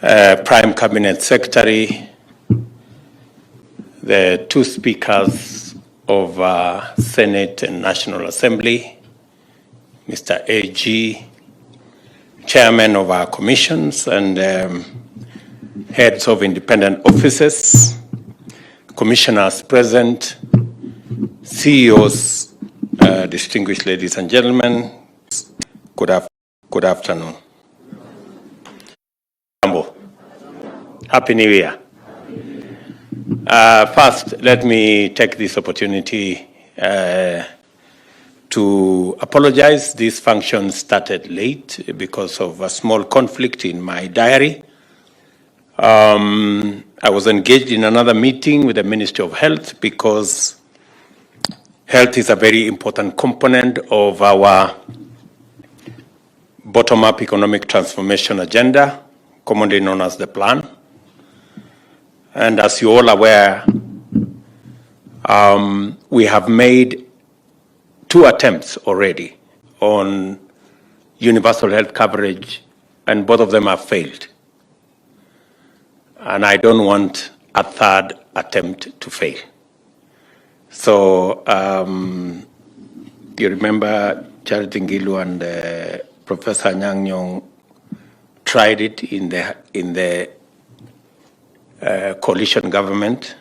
Prime Cabinet Secretary, the two speakers of Senate and National Assembly, Mr. AG, chairman of our commissions and heads of independent offices, commissioners present, CEOs, distinguished ladies and gentlemen, good afternoon. Happy New Year. First, let me take this opportunity to apologize. This function started late because of a small conflict in my diary. I was engaged in another meeting with the Ministry of Health because health is a very important component of our bottom-up economic transformation agenda, commonly known as the plan. And as you're all aware, we have made 2 attempts already on universal health coverage, and both of them have failed. And I don't want a 3rd attempt to fail. So, do you remember Charity Ngilu and Professor Nyang Nyong tried it in the coalition government?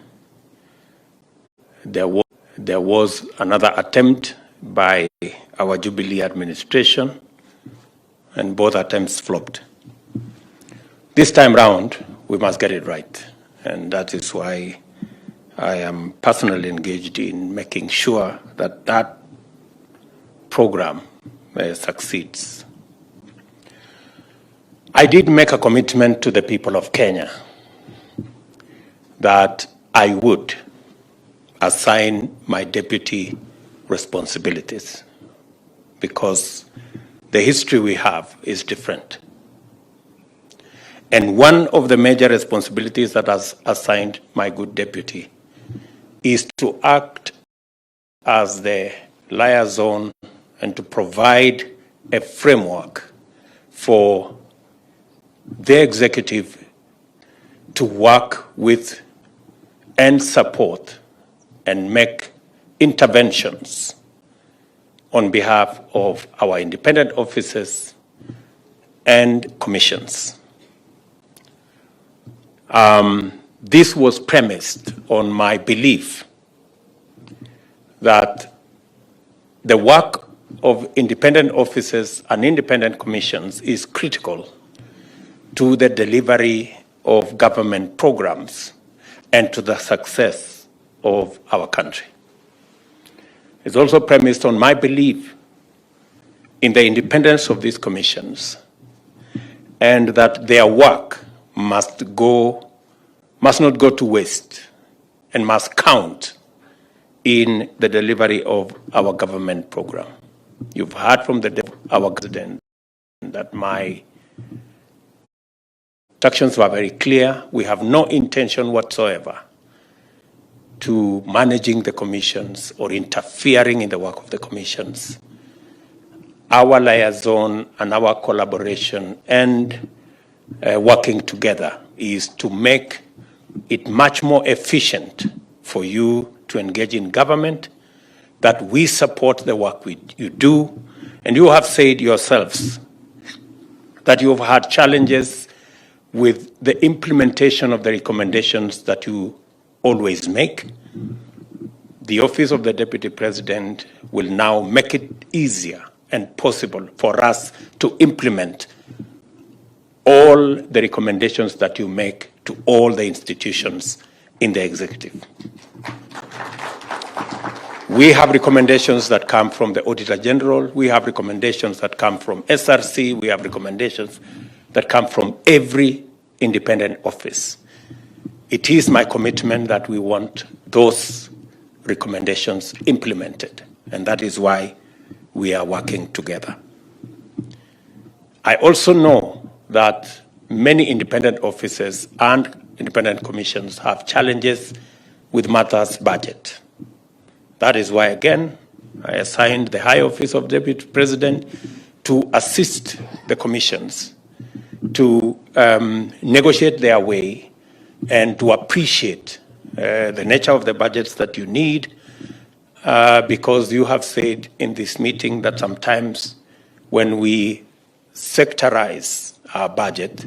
There was another attempt by our Jubilee administration, and both attempts flopped. This time round, we must get it right, and that is why I am personally engaged in making sure that that program succeeds. I did make a commitment to the people of Kenya that I would assign my deputy responsibilities, because the history we have is different. And one of the major responsibilities that has assigned my good deputy is to act as the liaison and to provide a framework for the executive to work with and support and make interventions on behalf of our independent offices and commissions. This was premised on my belief that the work of independent offices and independent commissions is critical to the delivery of government programs and to the success of our country. It's also premised on my belief in the independence of these commissions, and that their work must not go to waste and must count in the delivery of our government program. You've heard from our president that my instructions were very clear. We have no intention whatsoever to managing the commissions or interfering in the work of the commissions. Our liaison and our collaboration and working together is to make it much more efficient for you to engage in government, that we support the work you do. And you have said yourselves that you've had challenges with the implementation of the recommendations that you always make. The Office of the Deputy President will now make it easier and possible for us to implement all the recommendations that you make to all the institutions in the executive. We have recommendations that come from the Auditor General. We have recommendations that come from SRC. We have recommendations that come from every independent office. It is my commitment that we want those recommendations implemented, and that is why we are working together. I also know that many independent offices and independent commissions have challenges with matters budget. That is why, again, I assigned the High Office of Deputy President to assist the commissions to negotiate their way and to appreciate the nature of the budgets that you need, because you have said in this meeting that sometimes when we sectorize our budget,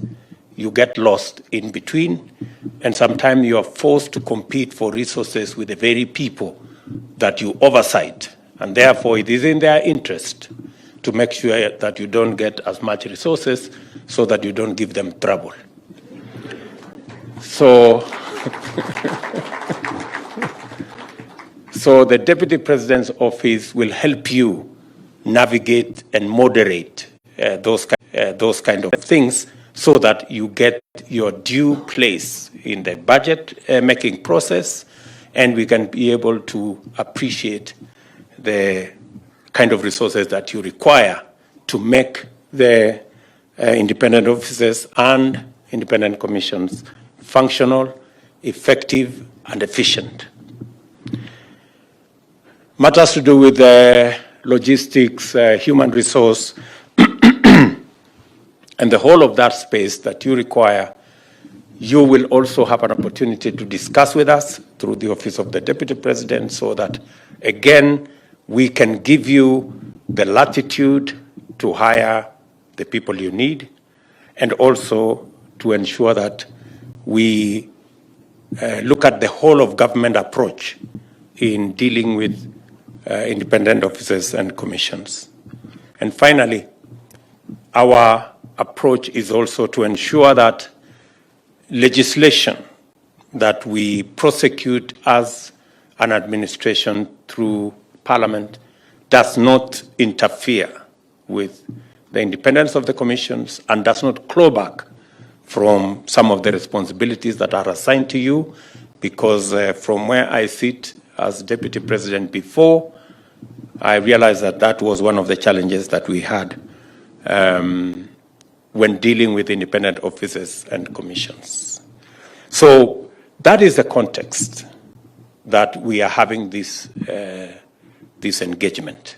you get lost in between, and sometimes you are forced to compete for resources with the very people that you oversight. And therefore, it is in their interest to make sure that you don't get as much resources so that you don't give them trouble. So, so the Deputy President's office will help you navigate and moderate those kind of things so that you get your due place in the budget making process, and we can be able to appreciate the kind of resources that you require to make the independent offices and independent commissions functional, effective, and efficient. Matters to do with logistics, human resource, and the whole of that space that you require, you will also have an opportunity to discuss with us through the Office of the Deputy President, so that, again, we can give you the latitude to hire the people you need, and also to ensure that we look at the whole of government approach in dealing with independent offices and commissions. And finally, our approach is also to ensure that legislation that we prosecute as an administration through Parliament does not interfere with the independence of the commissions and does not claw back from some of the responsibilities that are assigned to you, because from where I sit as Deputy President before, I realized that that was one of the challenges that we had when dealing with independent offices and commissions. So that is the context that we are having this, this engagement.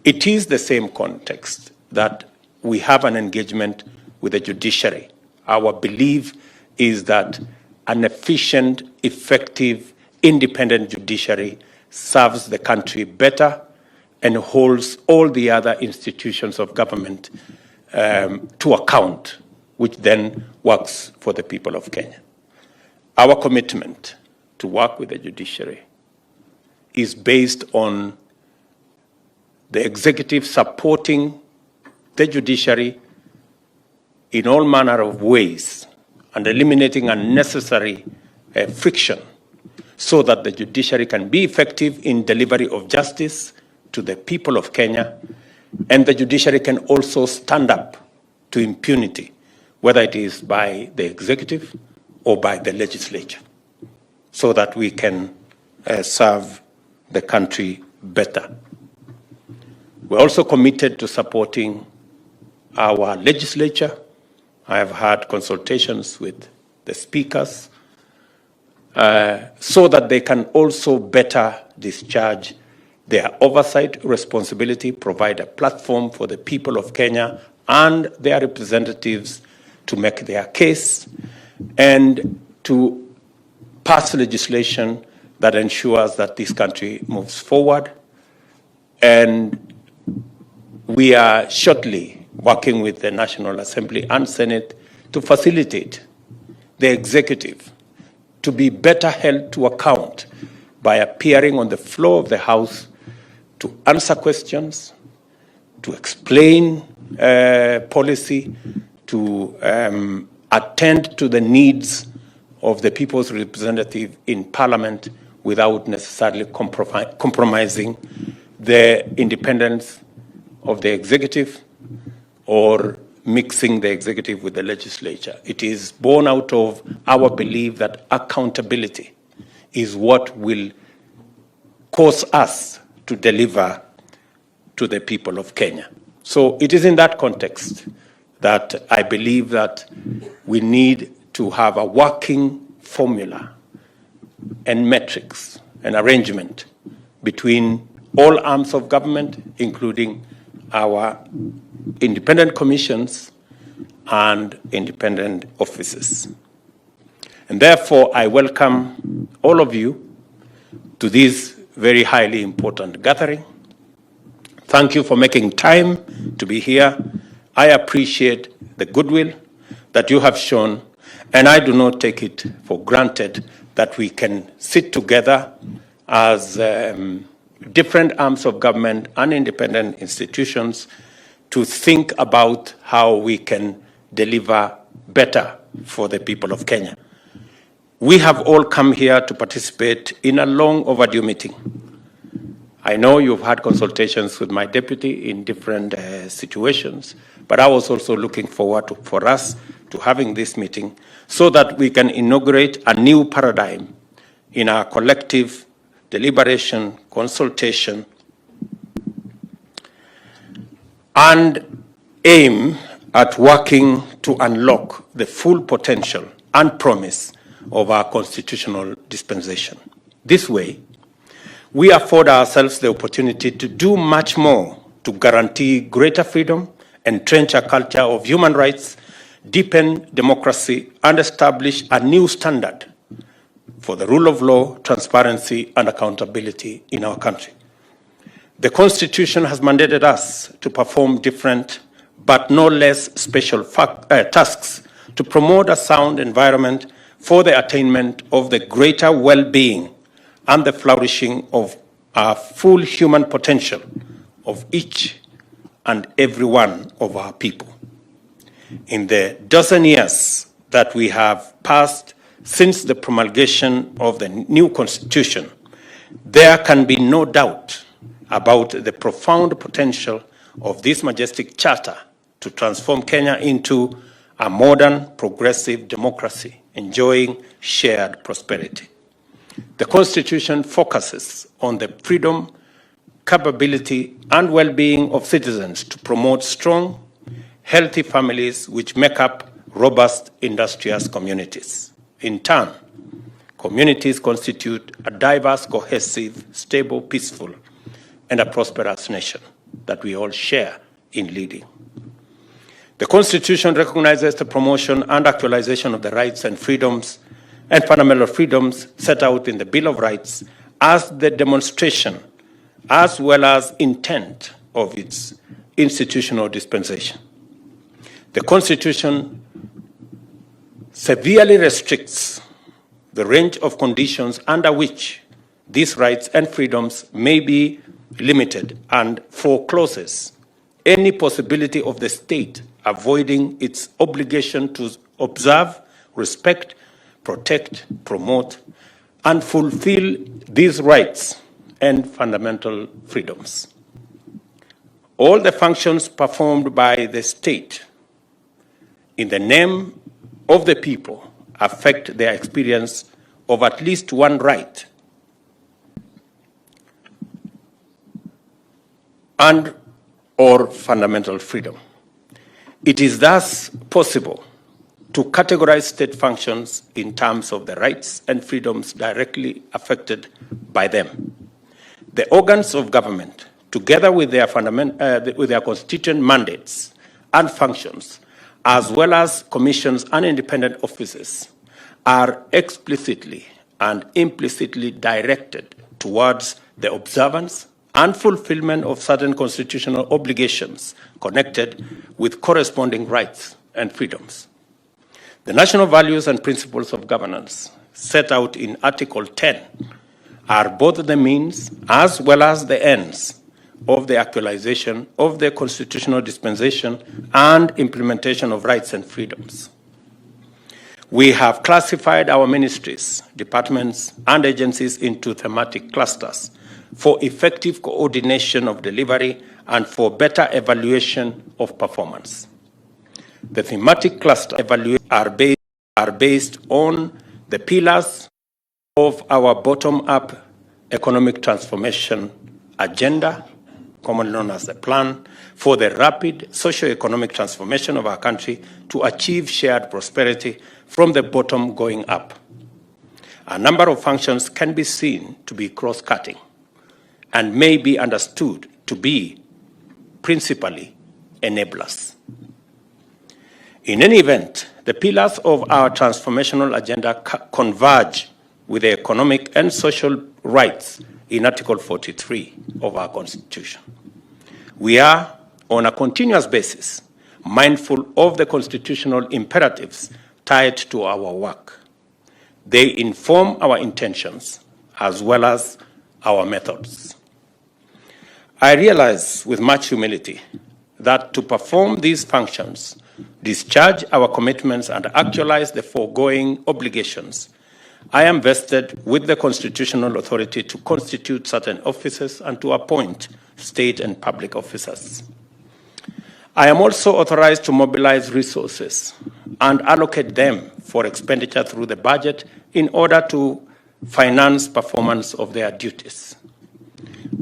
It is the same context that we have an engagement with the judiciary. Our belief is that an efficient, effective, independent judiciary serves the country better and holds all the other institutions of government to account, which then works for the people of Kenya. Our commitment to work with the judiciary is based on the executive supporting the judiciary in all manner of ways and eliminating unnecessary friction so that the judiciary can be effective in delivery of justice to the people of Kenya, and the judiciary can also stand up to impunity, whether it is by the executive or by the legislature, so that we can serve the country better. We're also committed to supporting our legislature. I have had consultations with the speakers so that they can also better discharge their oversight responsibility, provide a platform for the people of Kenya and their representatives to make their case, and to pass legislation that ensures that this country moves forward. And we are shortly working with the National Assembly and Senate to facilitate the executive to be better held to account by appearing on the floor of the House to answer questions, to explain policy, to attend to the needs of the people's representative in Parliament without necessarily compromising the independence of the executive or mixing the executive with the legislature. It is born out of our belief that accountability is what will cause us to deliver to the people of Kenya. So it is in that context that I believe that we need to have a working formula and metrics and arrangement between all arms of government, including our independent commissions and independent offices. And therefore, I welcome all of you to this very highly important gathering. Thank you for making time to be here. I appreciate the goodwill that you have shown, and I do not take it for granted that we can sit together as different arms of government and independent institutions to think about how we can deliver better for the people of Kenya. We have all come here to participate in a long overdue meeting. I know you've had consultations with my deputy in different situations, but I was also looking forward for us to having this meeting so that we can inaugurate a new paradigm in our collective deliberation, consultation, and aim at working to unlock the full potential and promise of our constitutional dispensation. This way, we afford ourselves the opportunity to do much more to guarantee greater freedom, entrench a culture of human rights, deepen democracy, and establish a new standard for the rule of law, transparency, and accountability in our country. The Constitution has mandated us to perform different but no less special tasks to promote a sound environment for the attainment of the greater well-being and the flourishing of our full human potential of each and every one of our people. In the dozen years that we have passed since the promulgation of the new Constitution, there can be no doubt about the profound potential of this majestic charter to transform Kenya into a modern, progressive democracy enjoying shared prosperity. The Constitution focuses on the freedom, capability, and well-being of citizens to promote strong, healthy families which make up robust, industrious communities. In turn, communities constitute a diverse, cohesive, stable, peaceful, and a prosperous nation that we all share in leading. The Constitution recognizes the promotion and actualization of the rights and freedoms and fundamental freedoms set out in the Bill of Rights as the demonstration as well as intent of its institutional dispensation. The Constitution severely restricts the range of conditions under which these rights and freedoms may be limited and forecloses any possibility of the state avoiding its obligation to observe, respect, protect, promote, and fulfill these rights and fundamental freedoms. All the functions performed by the state in the name of the people affect their experience of at least one right and or fundamental freedom. It is thus possible to categorize state functions in terms of the rights and freedoms directly affected by them. The organs of government, together with their constituent mandates and functions, as well as commissions and independent offices, are explicitly and implicitly directed towards the observance and fulfillment of certain constitutional obligations connected with corresponding rights and freedoms. The national values and principles of governance set out in Article 10 are both the means as well as the ends of the actualization of the constitutional dispensation and implementation of rights and freedoms. We have classified our ministries, departments, and agencies into thematic clusters for effective coordination of delivery and for better evaluation of performance. The thematic clusters are based on the pillars of our bottom-up economic transformation agenda, commonly known as the Plan for the Rapid Socio-Economic Transformation of our country to achieve shared prosperity from the bottom going up. A number of functions can be seen to be cross-cutting and may be understood to be principally enablers. In any event, the pillars of our transformational agenda converge with the economic and social rights in Article 43 of our Constitution. We are, on a continuous basis, mindful of the constitutional imperatives tied to our work. They inform our intentions as well as our methods. I realize with much humility that to perform these functions, discharge our commitments, and actualize the foregoing obligations, I am vested with the constitutional authority to constitute certain offices and to appoint state and public officers. I am also authorized to mobilize resources and allocate them for expenditure through the budget in order to finance performance of their duties.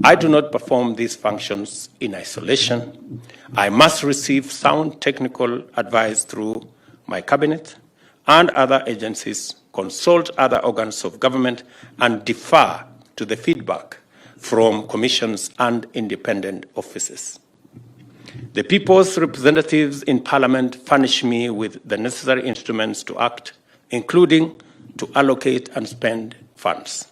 I do not perform these functions in isolation. I must receive sound technical advice through my cabinet and other agencies, consult other organs of government, and defer to the feedback from commissions and independent offices. The people's representatives in Parliament furnish me with the necessary instruments to act, including to allocate and spend funds.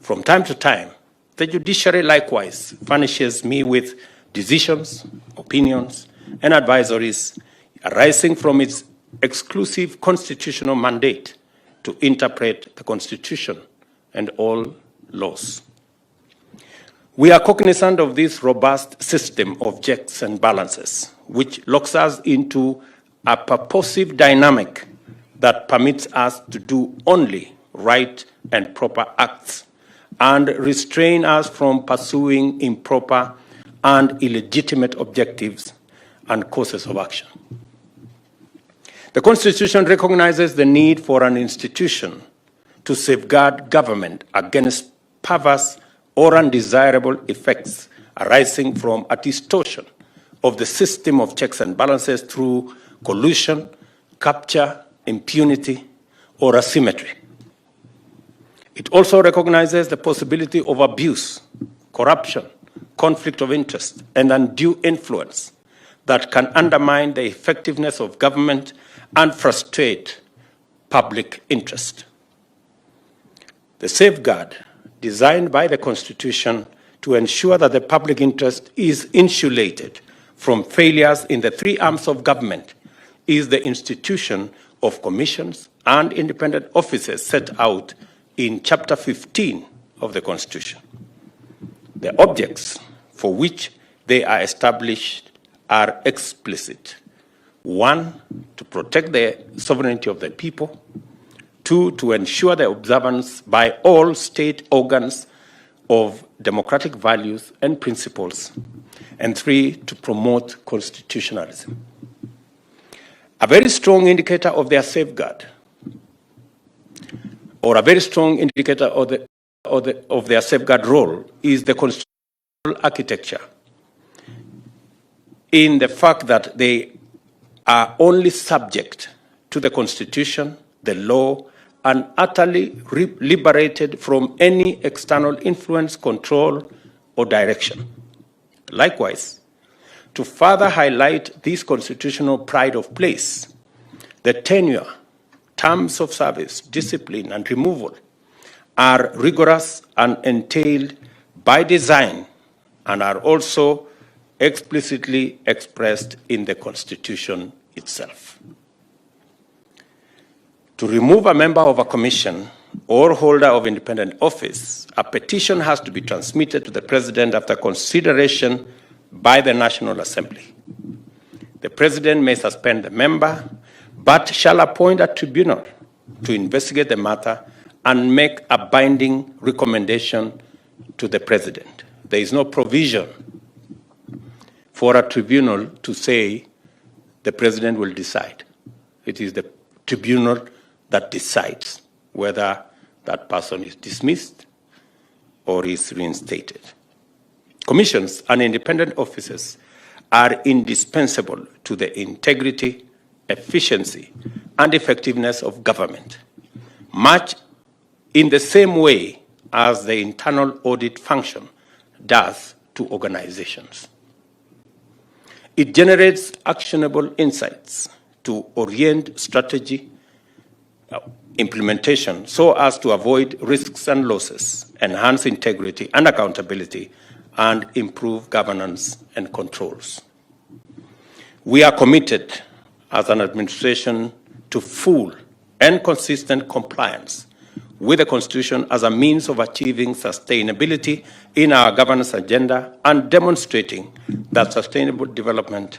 From time to time, the judiciary likewise furnishes me with decisions, opinions, and advisories arising from its exclusive constitutional mandate to interpret the Constitution and all laws. We are cognizant of this robust system of checks and balances, which locks us into a purposive dynamic that permits us to do only right and proper acts and restrain us from pursuing improper and illegitimate objectives and courses of action. The Constitution recognizes the need for an institution to safeguard government against perverse or undesirable effects arising from a distortion of the system of checks and balances through collusion, capture, impunity, or asymmetry. It also recognizes the possibility of abuse, corruption, conflict of interest, and undue influence that can undermine the effectiveness of government and frustrate public interest. The safeguard designed by the Constitution to ensure that the public interest is insulated from failures in the three arms of government is the institution of commissions and independent offices set out in Chapter 15 of the Constitution. The objects for which they are established are explicit. 1, to protect the sovereignty of the people. 2, to ensure the observance by all state organs of democratic values and principles. And 3, to promote constitutionalism. A very strong indicator of their safeguard, or a very strong indicator of their safeguard role, is the constitutional architecture, in the fact that they are only subject to the Constitution, the law, and utterly liberated from any external influence, control, or direction. Likewise, to further highlight this constitutional pride of place, the tenure, terms of service, discipline, and removal are rigorous and entailed by design and are also explicitly expressed in the Constitution itself. To remove a member of a commission or holder of independent office, a petition has to be transmitted to the President after consideration by the National Assembly. The President may suspend the member, but shall appoint a tribunal to investigate the matter and make a binding recommendation to the President. There is no provision for a tribunal to say the President will decide. It is the tribunal that decides whether that person is dismissed or is reinstated. Commissions and independent offices are indispensable to the integrity, efficiency, and effectiveness of government, much in the same way as the internal audit function does to organizations. It generates actionable insights to orient strategy implementation so as to avoid risks and losses, enhance integrity and accountability, and improve governance and controls. We are committed as an administration to full and consistent compliance with the Constitution as a means of achieving sustainability in our governance agenda and demonstrating that sustainable development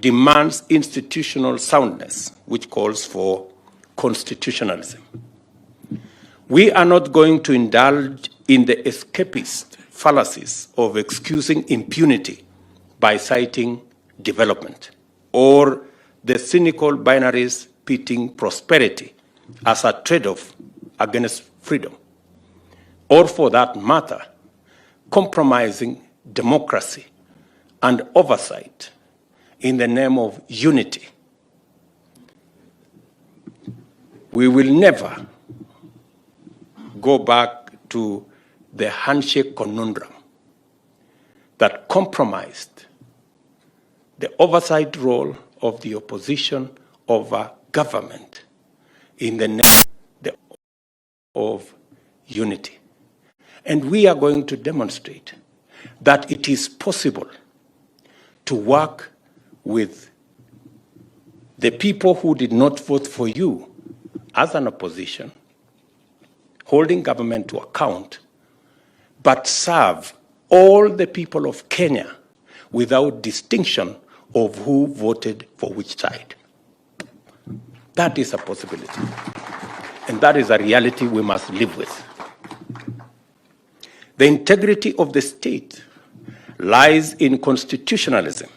demands institutional soundness, which calls for constitutionalism. We are not going to indulge in the escapist fallacies of excusing impunity by citing development, or the cynical binaries pitting prosperity as a trade-off against freedom, or for that matter, compromising democracy and oversight in the name of unity. We will never go back to the handshake conundrum that compromised the oversight role of the opposition over government in the name of unity. And we are going to demonstrate that it is possible to work with the people who did not vote for you as an opposition, holding government to account, but serve all the people of Kenya without distinction of who voted for which side. That is a possibility. And that is a reality we must live with. The integrity of the state lies in constitutionalism.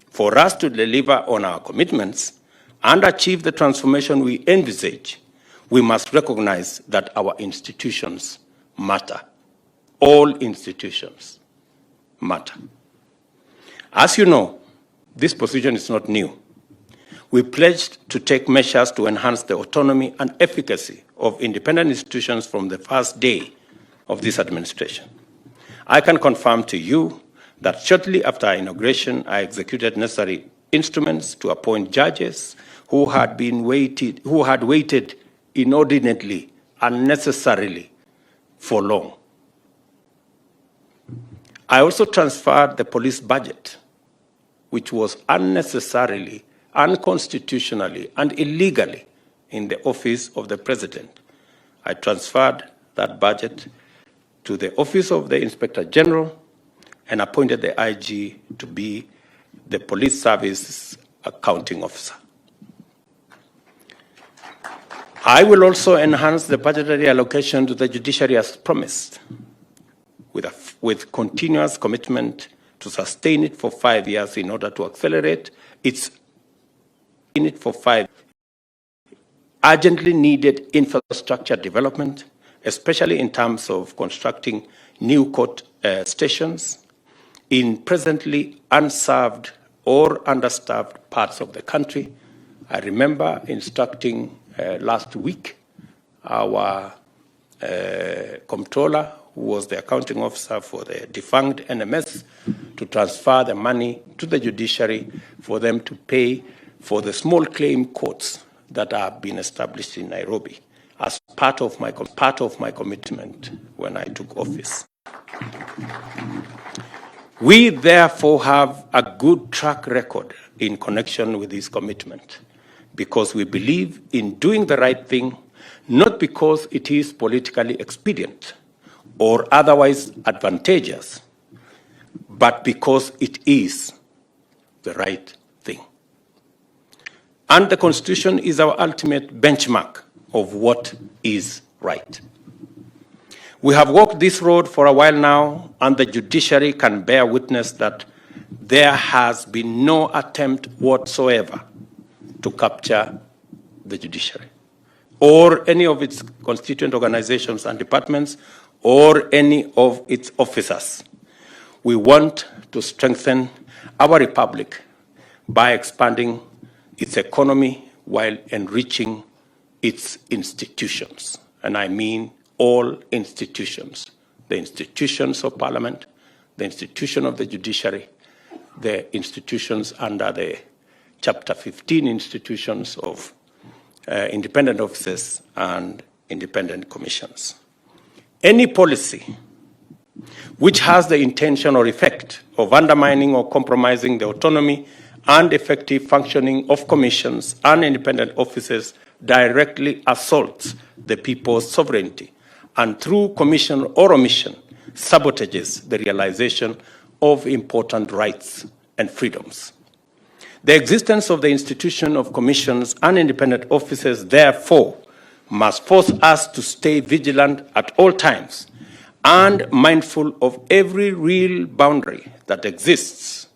For us to deliver on our commitments and achieve the transformation we envisage, we must recognize that our institutions matter. All institutions matter. As you know, this position is not new. We pledged to take measures to enhance the autonomy and efficacy of independent institutions from the first day of this administration. I can confirm to you that shortly after our inauguration, I executed necessary instruments to appoint judges who had waited inordinately, unnecessarily, for long. I also transferred the police budget, which was unnecessarily, unconstitutionally, and illegally in the office of the president. I transferred that budget to the office of the Inspector General and appointed the IG to be the police service accounting officer. I will also enhance the budgetary allocation to the judiciary as promised, with continuous commitment to sustain it for 5 years in order to accelerate its urgently needed infrastructure development, especially in terms of constructing new court stations in presently unserved or understaffed parts of the country. I remember instructing last week our comptroller, who was the accounting officer for the defunct NMS, to transfer the money to the judiciary for them to pay for the small claim courts that have been established in Nairobi as part of my commitment when I took office. We therefore have a good track record in connection with this commitment because we believe in doing the right thing, not because it is politically expedient or otherwise advantageous, but because it is the right thing. And the Constitution is our ultimate benchmark of what is right. We have walked this road for a while now, and the judiciary can bear witness that there has been no attempt whatsoever to capture the judiciary, or any of its constituent organizations and departments, or any of its officers. We want to strengthen our republic by expanding its economy while enriching its institutions. And I mean all institutions, the institutions of parliament, the institution of the judiciary, the institutions under the Chapter 15 institutions of independent offices and independent commissions. Any policy which has the intention or effect of undermining or compromising the autonomy and effective functioning of commissions and independent offices directly assaults the people's sovereignty and through commission or omission sabotages the realization of important rights and freedoms. The existence of the institution of commissions and independent offices, therefore, must force us to stay vigilant at all times and mindful of every real boundary that exists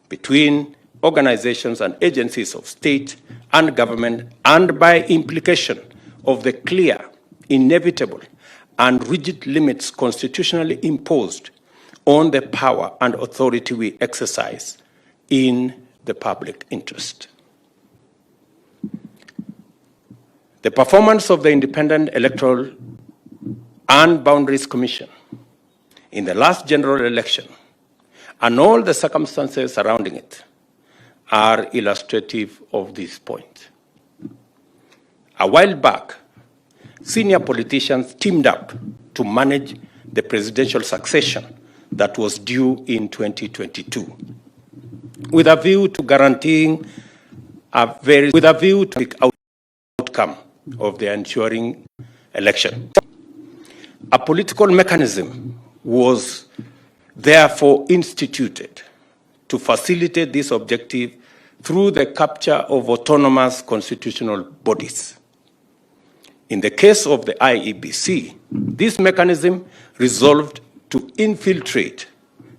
between organizations and agencies of state and government, and by implication of the clear, inevitable, and rigid limits constitutionally imposed on the power and authority we exercise in the public interest. The performance of the Independent Electoral and Boundaries Commission in the last general election and all the circumstances surrounding it are illustrative of this point. A while back, senior politicians teamed up to manage the presidential succession that was due in 2022, with a view to guaranteeing a very outcome of the ensuing election. A political mechanism was therefore instituted to facilitate this objective through the capture of autonomous constitutional bodies. In the case of the IEBC, this mechanism resolved to infiltrate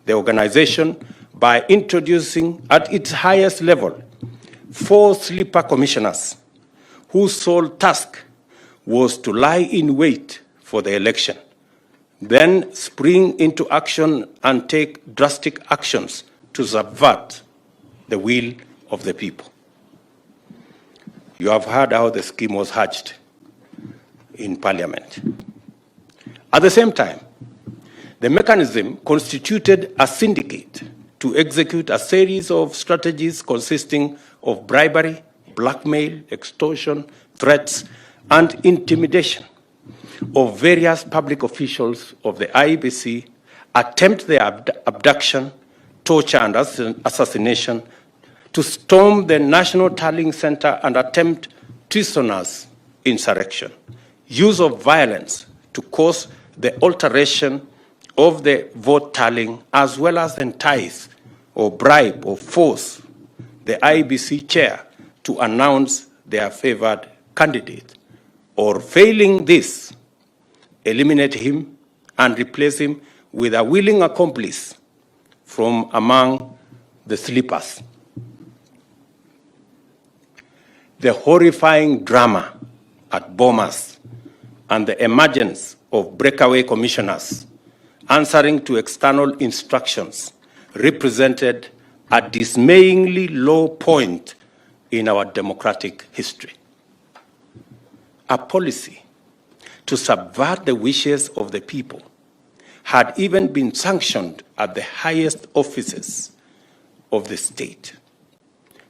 the organization by introducing at its highest level 4 sleeper commissioners whose sole task was to lie in wait for the election, then spring into action and take drastic actions to subvert the will of the people. You have heard how the scheme was hatched in Parliament. At the same time, the mechanism constituted a syndicate to execute a series of strategies consisting of bribery, blackmail, extortion, threats, and intimidation of various public officials of the IEBC, attempt their abduction, torture, and assassination, to storm the National Tallying Center and attempt treasonous insurrection, use of violence to cause the alteration of the vote tallying, as well as entice or bribe or force the IEBC chair to announce their favored candidate, or failing this, eliminate him and replace him with a willing accomplice from among the sleepers. The horrifying drama at Bomas and the emergence of breakaway commissioners answering to external instructions represented a dismayingly low point in our democratic history. A policy to subvert the wishes of the people had even been sanctioned at the highest offices of the state.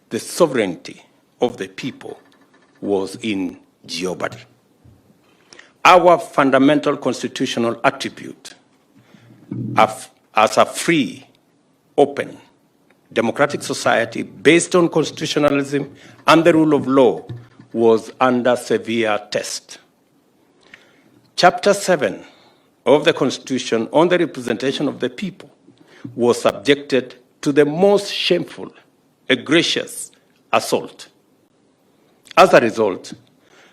The sovereignty of the people was in jeopardy. Our fundamental constitutional attribute as a free, open, democratic society based on constitutionalism and the rule of law was under severe test. Chapter 7 of the Constitution on the representation of the people was subjected to the most shameful, egregious assault. As a result,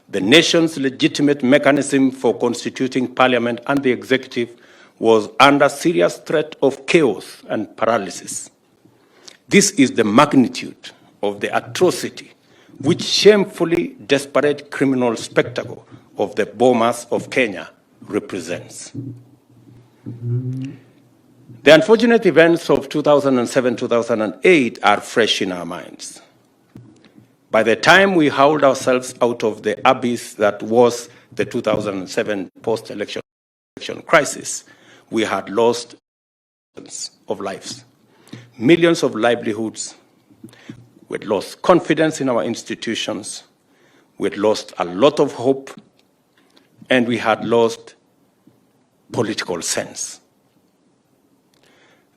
the nation's legitimate mechanism for constituting parliament and the executive was under serious threat of chaos and paralysis. This is the magnitude of the atrocity which shamefully desperate criminal spectacle of the Bomas of Kenya represents. The unfortunate events of 2007-2008 are fresh in our minds. By the time we hauled ourselves out of the abyss that was the 2007 post-election crisis, we had lost millions of lives, millions of livelihoods, We had lost confidence in our institutions. We had lost a lot of hope, and we had lost political sense.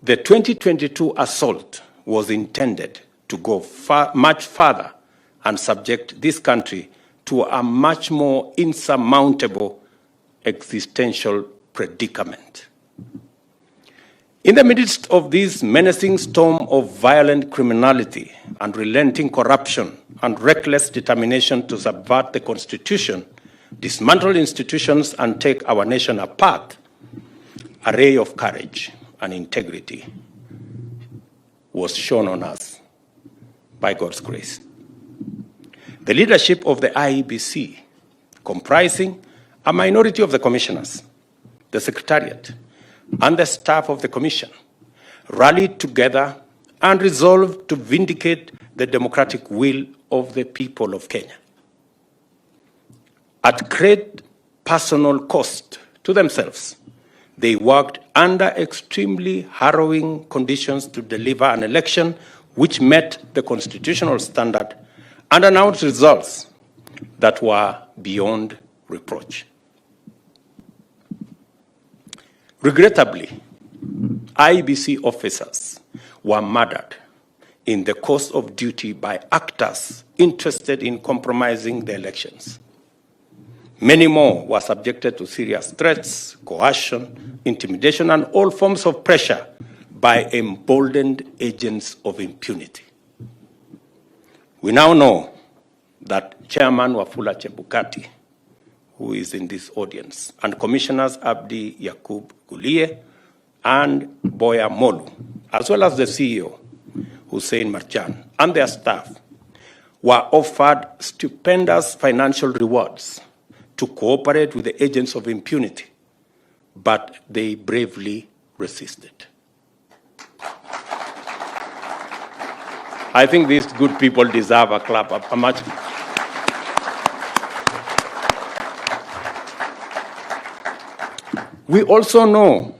The 2022 assault was intended to go much further and subject this country to a much more insurmountable existential predicament. In the midst of this menacing storm of violent criminality, unrelenting corruption, and reckless determination to subvert the Constitution, dismantle institutions, and take our nation apart, a ray of courage and integrity was shown on us by God's grace. The leadership of the IEBC, comprising a minority of the commissioners, the secretariat, and the staff of the commission, rallied together and resolved to vindicate the democratic will of the people of Kenya. At great personal cost to themselves, they worked under extremely harrowing conditions to deliver an election which met the constitutional standard and announced results that were beyond reproach. Regrettably, IEBC officers were murdered in the course of duty by actors interested in compromising the elections. Many more were subjected to serious threats, coercion, intimidation, and all forms of pressure by emboldened agents of impunity. We now know that Chairman Wafula Chebukati, who is in this audience, and Commissioners Abdi Yakub Gulie and Boya Molu, as well as the CEO, Hussein Marjan, and their staff, were offered stupendous financial rewards to cooperate with the agents of impunity, but they bravely resisted. I think these good people deserve a clap, a much. We also know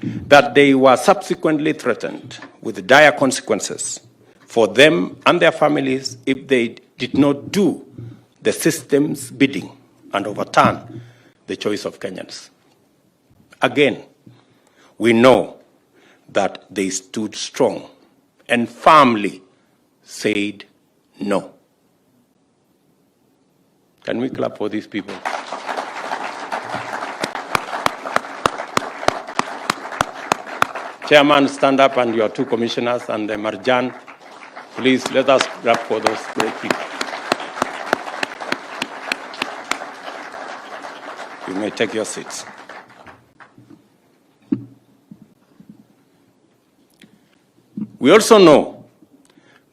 that they were subsequently threatened with dire consequences for them and their families if they did not do the system's bidding and overturn the choice of Kenyans. Again, we know that they stood strong and firmly said no. Can we clap for these people? Chairman, stand up, and your two commissioners and the Marjan, please let us clap for those great people. You may take your seats. We also know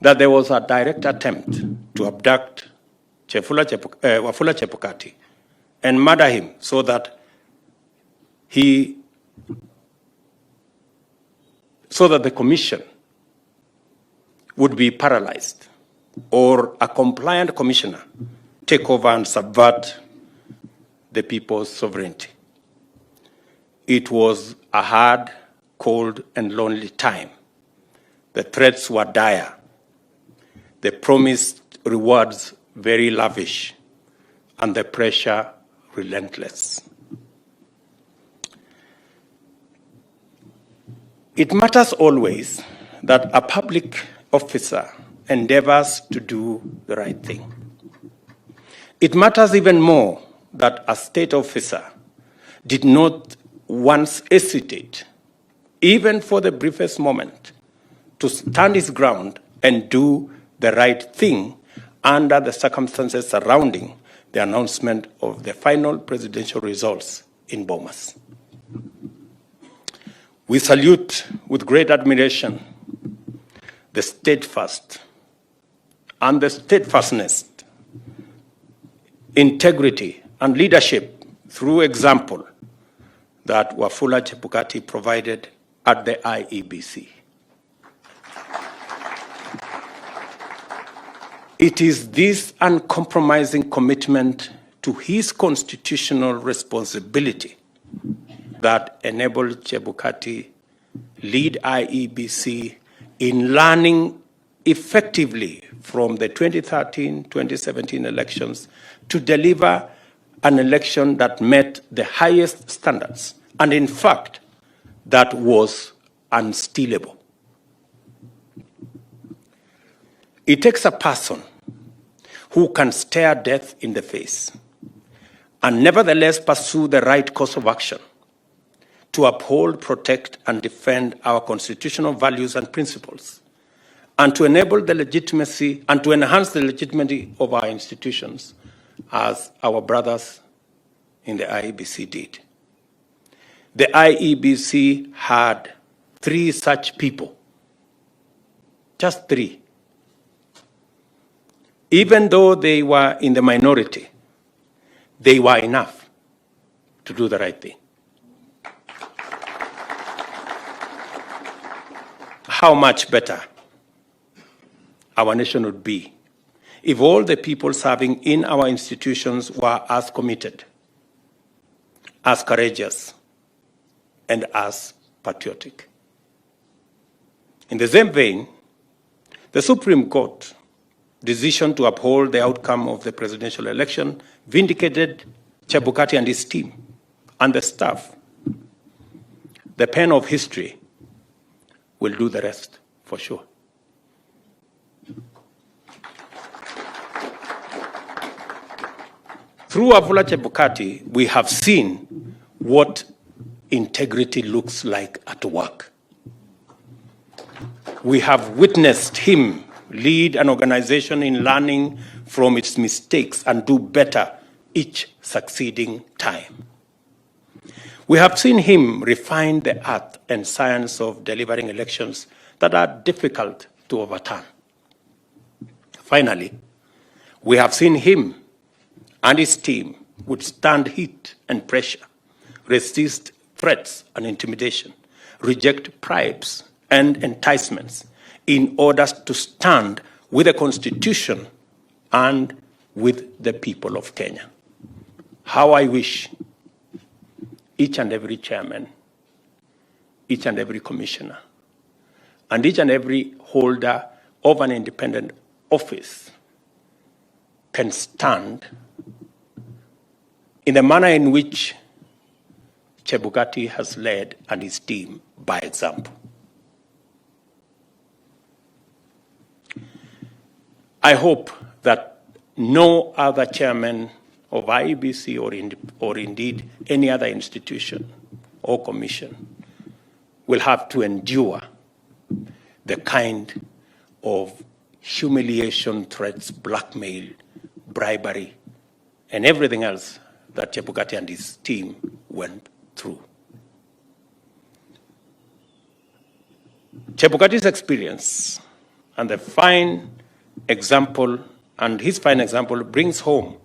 that there was a direct attempt to abduct Wafula Chebukati and murder him so that the commission would be paralyzed, or a compliant commissioner take over and subvert the people's sovereignty. It was a hard, cold, and lonely time. The threats were dire. The promised rewards very lavish, and the pressure relentless. It matters always that a public officer endeavors to do the right thing. It matters even more that a state officer did not once hesitate, even for the briefest moment, to stand his ground and do the right thing under the circumstances surrounding the announcement of the final presidential results in Bomas. We salute with great admiration the steadfast and the steadfastness, integrity, and leadership through example that Wafula Chebukati provided at the IEBC. It is this uncompromising commitment to his constitutional responsibility that enabled Chebukati lead IEBC in learning effectively from the 2013-2017 elections to deliver an election that met the highest standards, and in fact, that was unstealable. It takes a person who can stare death in the face and nevertheless pursue the right course of action to uphold, protect, and defend our constitutional values and principles, and to enable the legitimacy and to enhance the legitimacy of our institutions, as our brothers in the IEBC did. The IEBC had 3 such people, just 3. Even though they were in the minority, they were enough to do the right thing. How much better our nation would be if all the people serving in our institutions were as committed, as courageous, and as patriotic. In the same vein, the Supreme Court decision to uphold the outcome of the presidential election vindicated Chebukati and his team and the staff. The pen of history will do the rest, for sure. Through Wafula Chebukati, we have seen what integrity looks like at work. We have witnessed him lead an organization in learning from its mistakes and do better each succeeding time. We have seen him refine the art and science of delivering elections that are difficult to overturn. Finally, we have seen him and his team withstand heat and pressure, resist threats and intimidation, reject bribes and enticements in order to stand with the Constitution and with the people of Kenya. How I wish each and every chairman, each and every commissioner, and each and every holder of an independent office can stand in the manner in which Chebukati has led and his team by example. I hope that no other chairman of IEBC or indeed any other institution or commission will have to endure the kind of humiliation, threats, blackmail, bribery, and everything else that Chebukati and his team went through. Chebukati's experience and the fine example, and his fine example brings home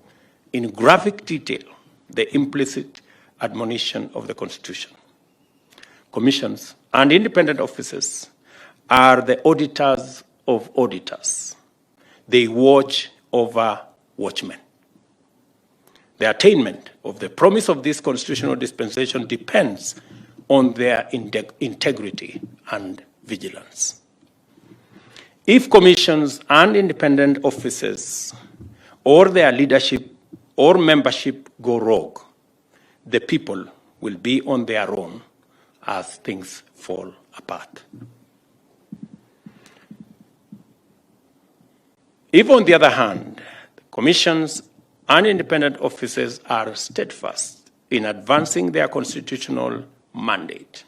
in graphic detail the implicit admonition of the Constitution. Commissions and independent officers are the auditors of auditors. They watch over watchmen. The attainment of the promise of this constitutional dispensation depends on their integrity and vigilance. If commissions and independent officers or their leadership or membership go rogue, the people will be on their own as things fall apart. If, on the other hand, commissions and independent officers are steadfast in advancing their constitutional mandate,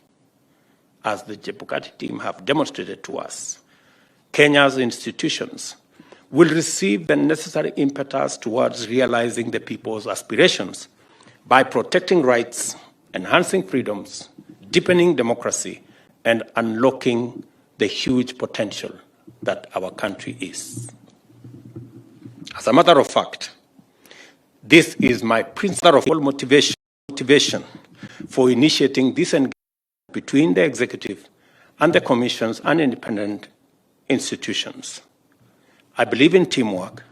as the Chebukati team have demonstrated to us, Kenya's institutions will receive the necessary impetus towards realizing the people's aspirations by protecting rights, enhancing freedoms, deepening democracy, and unlocking the huge potential that our country is. As a matter of fact, this is my principal motivation for initiating this engagement between the executive and the commissions and independent institutions. I believe in teamwork.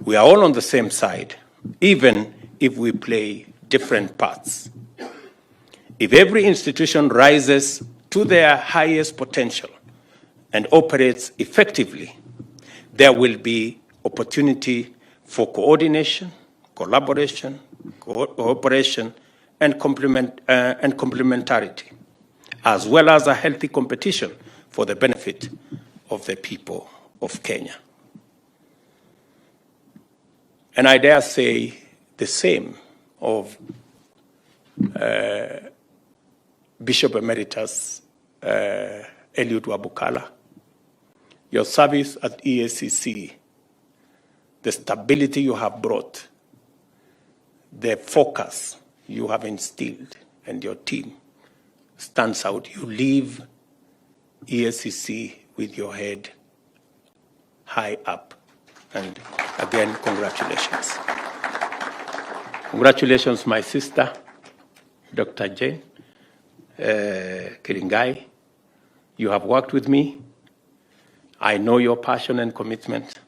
We are all on the same side, even if we play different parts. If every institution rises to their highest potential and operates effectively, there will be opportunity for coordination, collaboration, cooperation, and complementarity, as well as a healthy competition for the benefit of the people of Kenya. And I dare say the same of Bishop Emeritus Eliud Wabukala. Your service at EACC, the stability you have brought, the focus you have instilled, and your team stands out. You leave EACC with your head high up. And again, congratulations. Congratulations, my sister, Dr. Jane Kiringai. You have worked with me. I know your passion and commitment.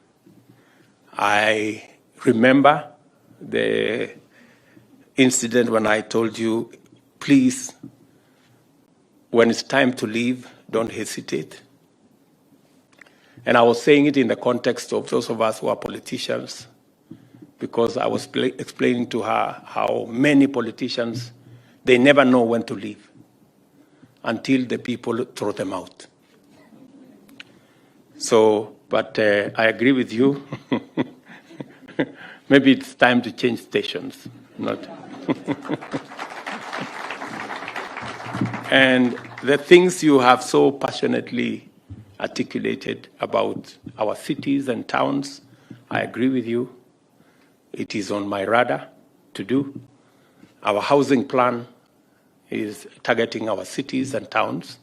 I remember the incident when I told you, please, when it's time to leave, don't hesitate. And I was saying it in the context of those of us who are politicians, because I was explaining to her how many politicians, they never know when to leave until the people throw them out. So, but I agree with you. Maybe it's time to change stations, not. And the things you have so passionately articulated about our cities and towns, I agree with you. It is on my radar to do. Our housing plan is targeting our cities and towns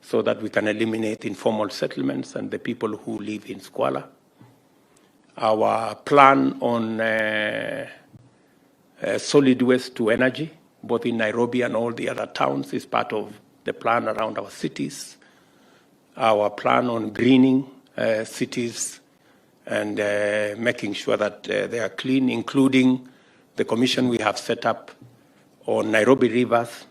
so that we can eliminate informal settlements and the people who live in squalor. Our plan on solid waste to energy, both in Nairobi and all the other towns, is part of the plan around our cities. Our plan on greening cities and making sure that they are clean, including the commission we have set up on Nairobi rivers,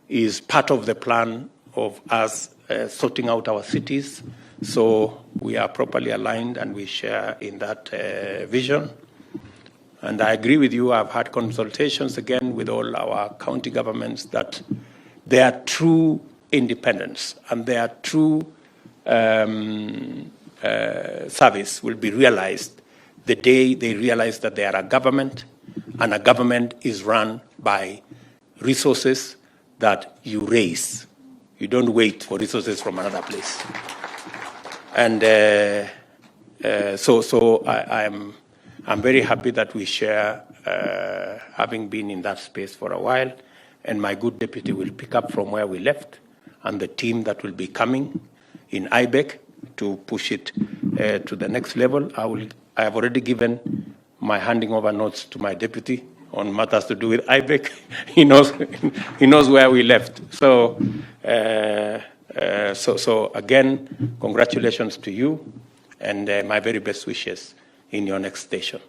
is part of the plan of us sorting out our cities. So we are properly aligned and we share in that vision. And I agree with you. I've had consultations again with all our county governments that their true independence and their true service will be realized the day they realize that they are a government, and a government is run by resources that you raise. You don't wait for resources from another place. And so I'm very happy that we share, having been in that space for a while, and my good deputy will pick up from where we left, and the team that will be coming in IBEC to push it to the next level. I have already given my handing over notes to my deputy on matters to do with IBEC. He knows where we left. So again, congratulations to you, and my very best wishes in your next station.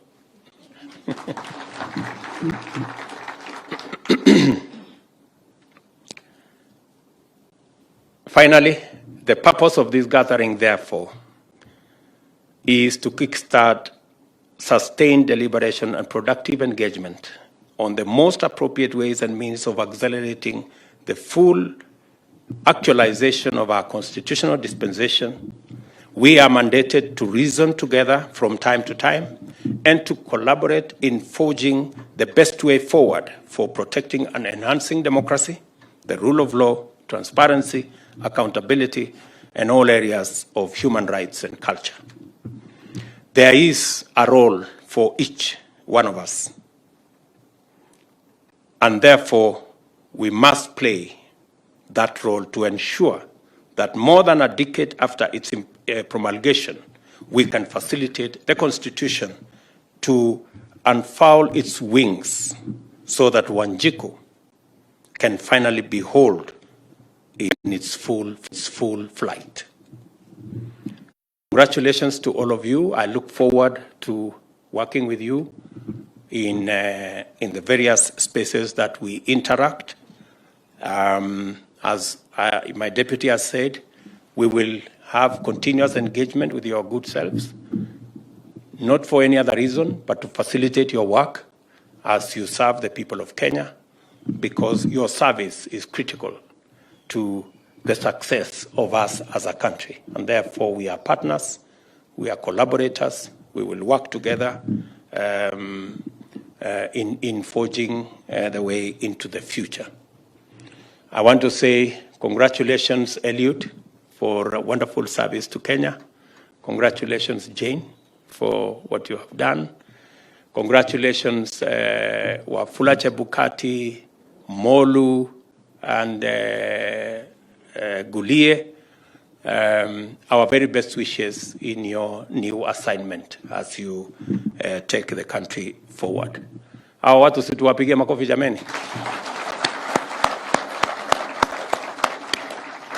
Finally, the purpose of this gathering, therefore, is to kickstart sustained deliberation and productive engagement on the most appropriate ways and means of accelerating the full actualization of our constitutional dispensation. We are mandated to reason together from time to time and to collaborate in forging the best way forward for protecting and enhancing democracy, the rule of law, transparency, accountability, and all areas of human rights and culture. There is a role for each one of us, and therefore we must play that role to ensure that more than a decade after its promulgation, we can facilitate the Constitution to unfold its wings so that Wanjiku can finally behold in its full flight. Congratulations to all of you. I look forward to working with you in the various spaces that we interact. As my deputy has said, We will have continuous engagement with your good selves, not for any other reason, but to facilitate your work as you serve the people of Kenya, because your service is critical to the success of us as a country. And therefore, we are partners, we are collaborators, we will work together in forging the way into the future. I want to say congratulations, Eliud, for a wonderful service to Kenya. Congratulations, Jane, for what you have done. Congratulations, Wafula Chebukati, Molu, and Gulie. Our very best wishes in your new assignment as you take the country forward. Hawa watu situwapigie makofi jameni.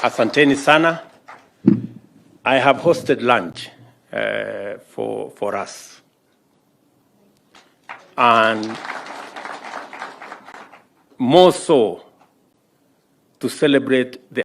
Asanteni sana. I have hosted lunch for us. And more so to celebrate the